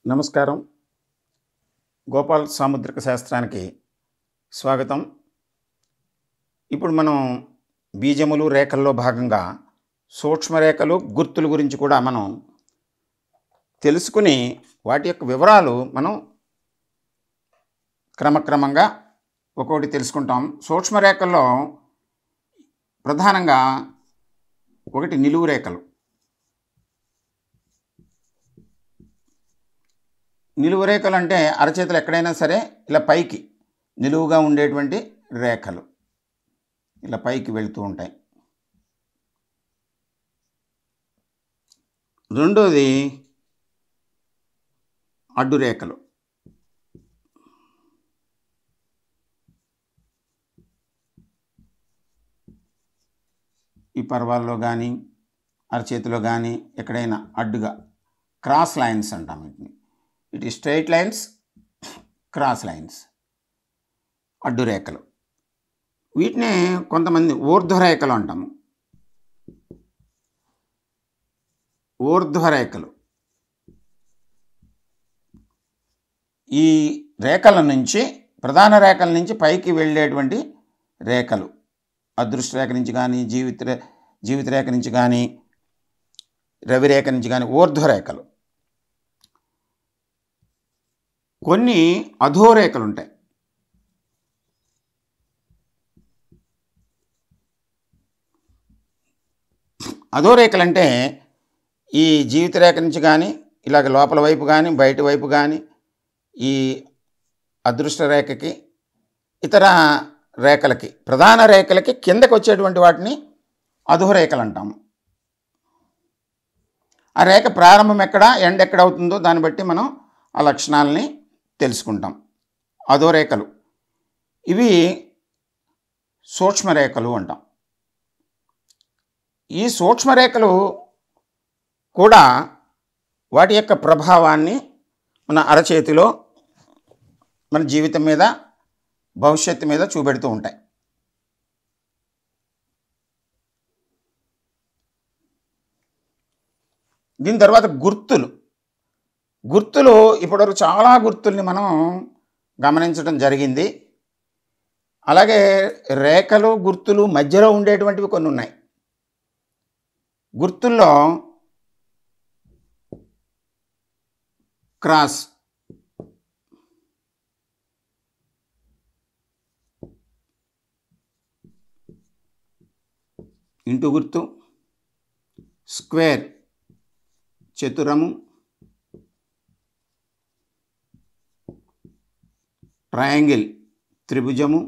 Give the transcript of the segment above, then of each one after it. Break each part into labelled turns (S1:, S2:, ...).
S1: నమస్కారం. గోపాల్ సాముద్రిక శాస్త్రానికి స్వాగతం. ఇప్పుడు మనం బీజములు రేఖల్లో భాగంగా సూక్ష్మరేఖలు గుర్తుల గురించి కూడా మనం తెలుసుకుని వాటి యొక్క వివరాలు మనం క్రమక్రమంగా ఒక్కొక్కటి తెలుసుకుంటాం. సూక్ష్మరేఖల్లో ప్రధానంగా ఒకటి నిలువు రేఖలు. నిలువు రేఖలు అంటే అరచేతులు ఎక్కడైనా సరే ఇలా పైకి నిలువుగా ఉండేటువంటి రేఖలు ఇలా పైకి వెళుతూ ఉంటాయి. రెండోది అడ్డు రేఖలు. ఈ పర్వాల్లో కానీ అరచేతిలో కానీ ఎక్కడైనా అడ్డుగా క్రాస్ లైన్స్ అంటాం వీటిని. ఇట్ ఈ స్ట్రైట్ లైన్స్, క్రాస్ లైన్స్, అడ్డు రేఖలు. వీటినే కొంతమంది ఊర్ధ్వరేఖలు అంటాము. ఊర్ధ్వరేఖలు ఈ రేఖల నుంచి, ప్రధాన రేఖల నుంచి పైకి వెళ్ళేటువంటి రేఖలు, అదృష్ట రేఖ నుంచి కానీ జీవిత రేఖ నుంచి కానీ రవిరేఖ నుంచి కానీ ఊర్ధ్వరేఖలు. కొన్ని అధోరేఖలు ఉంటాయి. అధోరేఖలు అంటే ఈ జీవిత రేఖ నుంచి కానీ ఇలాగ లోపల వైపు కానీ బయట వైపు కానీ ఈ అదృష్ట రేఖకి ఇతర రేఖలకి, ప్రధాన రేఖలకి కిందకి వచ్చేటువంటి వాటిని అధోరేఖలు అంటాము. ఆ రేఖ ప్రారంభం ఎక్కడ, ఎండ్ ఎక్కడ అవుతుందో దాన్ని బట్టి మనం ఆ లక్షణాలని తెలుసుకుంటాం. అధోరేఖలు ఇవి సూక్ష్మరేఖలు అంటాం. ఈ సూక్ష్మరేఖలు కూడా వాటి యొక్క ప్రభావాన్ని మన అరచేతిలో, మన జీవితం మీద, భవిష్యత్తు మీద చూపెడుతూ ఉంటాయి. దీని తర్వాత గుర్తులు ఇప్పటివరకు చాలా గుర్తుల్ని మనం గమనించడం జరిగింది. అలాగే రేఖలు, గుర్తులు మధ్యలో ఉండేటువంటివి కొన్ని ఉన్నాయి. గుర్తుల్లో క్రాస్, ఇంటూ గుర్తు, స్క్వేర్ చతురము, ట్రయాంగిల్ త్రిభుజము,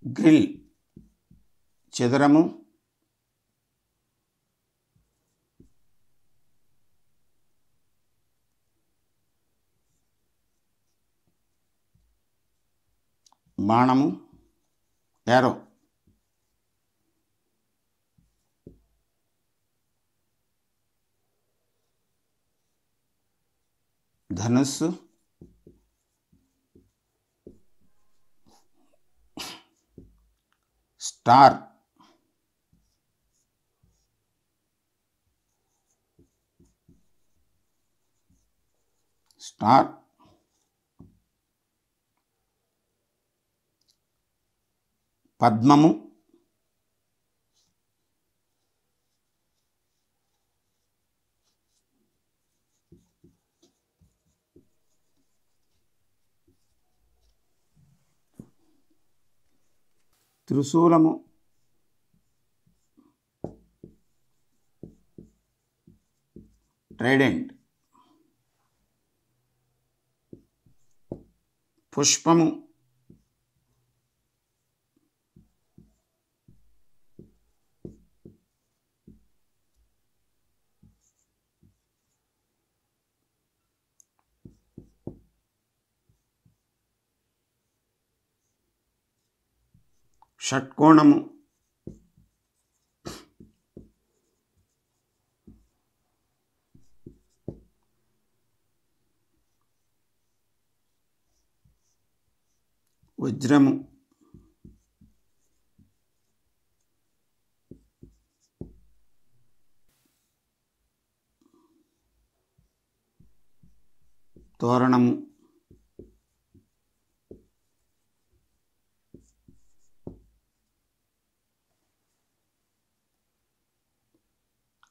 S1: గ్రిల్ చదరము, బాణము, యారో, ధనుస్సు, స్టార్, పద్మము, త్రిశూలము, ట్రైడెంట్, పుష్పము, షట్కోణము, వజ్రము, తోరణము,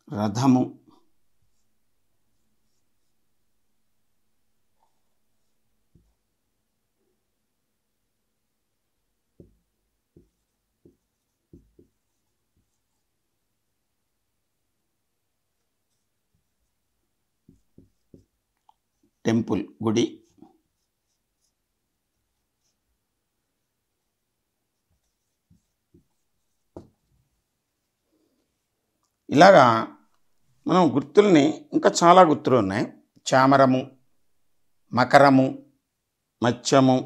S1: రథము, టెంపుల్, గుడి, ఇలాగా మనం గుర్తుల్ని ఇంకా చాలా గుర్తులు ఉన్నాయి. చామరము, మకరము, మత్స్యము,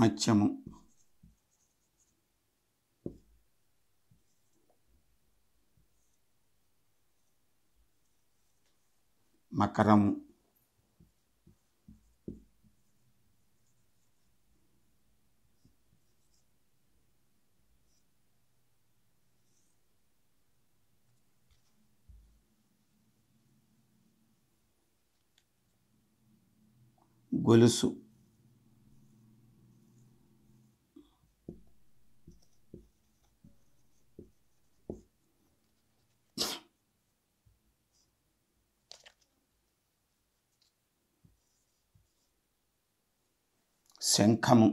S1: మత్స్యము, మకరము, గొలుసు, శంఖము,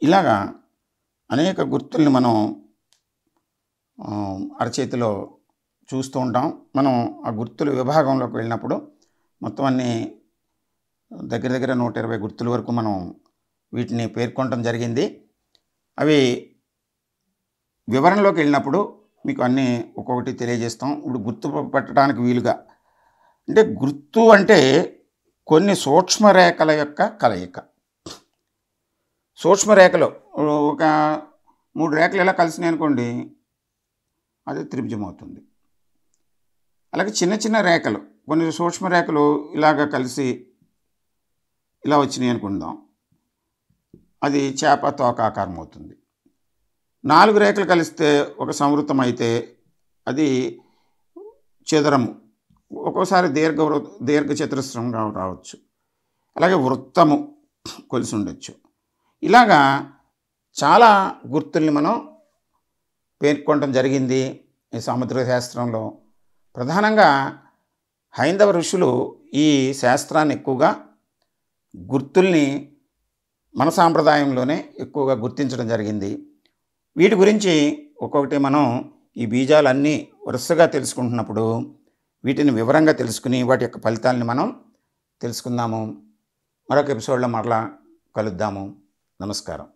S1: ఇలాగా అనేక గుర్తుల్ని మనం అరచేతిలో చూస్తూ ఉంటాం. మనం ఆ గుర్తుల విభాగంలోకి వెళ్ళినప్పుడు మొత్తం అన్నీ దగ్గర దగ్గర 120 గుర్తుల వరకు మనం వీటిని పేర్కొనడం జరిగింది. అవి వివరణలోకి వెళ్ళినప్పుడు మీకు అన్నీ ఒక్కొక్కటి తెలియజేస్తాం. ఇప్పుడు గుర్తు పెట్టడానికి వీలుగా, అంటే గుర్తు అంటే కొన్ని సూక్ష్మరేఖల యొక్క కలయిక. సూక్ష్మరేఖలు ఒక 3 రేఖలు ఇలా కలిసినాయి అనుకోండి, అది త్రిభుజం అవుతుంది. అలాగే చిన్న చిన్న రేఖలు, కొన్ని సూక్ష్మరేఖలు ఇలాగ కలిసి ఇలా వచ్చినాయి అనుకుందాం, అది చేప తోక ఆకారం అవుతుంది. 4 రేఖలు కలిస్తే ఒక సంవృతం అయితే అది చదరము, ఒక్కోసారి దీర్ఘ చతురస్రంగా రావచ్చు. అలాగే వృత్తము కొలిసి ఉండొచ్చు. ఇలాగా చాలా గుర్తుల్ని మనం పేర్కొనడం జరిగింది ఈ సాముద్రిక శాస్త్రంలో. ప్రధానంగా హైందవ ఋషులు ఈ శాస్త్రాన్ని ఎక్కువగా గుర్తుల్ని మన సాంప్రదాయంలోనే ఎక్కువగా గుర్తించడం జరిగింది. వీటి గురించి ఒక్కొక్కటి మనం ఈ బీజాలన్నీ వరుసగా తెలుసుకుంటున్నప్పుడు వీటిని వివరంగా తెలుసుకుని వాటి యొక్క ఫలితాలని మనం తెలుసుకుందాము. మరొక ఎపిసోడ్లో మరలా కలుద్దాము. నమస్కారం.